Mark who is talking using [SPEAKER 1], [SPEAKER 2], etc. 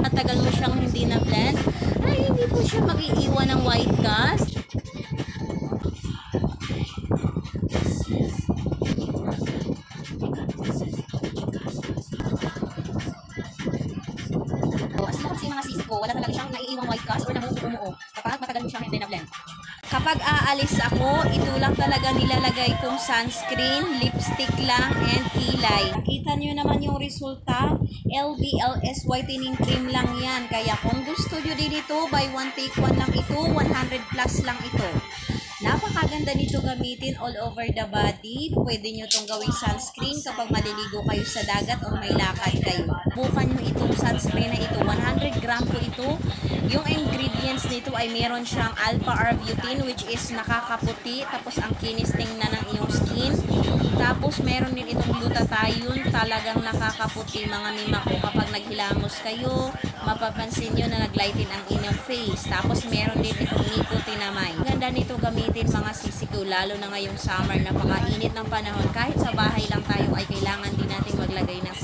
[SPEAKER 1] Matagal mo siyang hindi na blend, ay hindi po siya mag-iiwan ng white cast. As mo kasi mga sis ko, wala talaga siyang naiiwang white cast or namumuo kapag matagal mo siyang hindi na blend. Kapag aalis ako, ito lang talaga nilalagay kong sunscreen, lipstick lang, and kilay. Nakita nyo naman yung resulta. LBLS whitening cream lang yan. Kaya kung gusto nyo din ito, buy one take one lang ito. 100 plus lang ito. Napakaganda nito gamitin all over the body. Pwede nyo itong gawing sunscreen kapag maliligo kayo sa dagat o may lakad kayo. Bukan nyo itong sunscreen na ito. 100 gram po ito. Yung ingredients nito ay meron siyang alpha-arbutin which is nakakaputi. Tapos ang kinis tingnan ng iyong skin. Tapos meron din itong glutathione. Talagang nakakaputi mga mima ko. Kapag naghilamos kayo, mapapansin nyo na naglighten ang inyong face. Tapos meron din itong nicotinamide. Ganda nito gamitin mga sisi ko, lalo na ngayong summer, napakainit ng panahon. Kahit sa bahay lang tayo ay kailangan din natin maglagay ng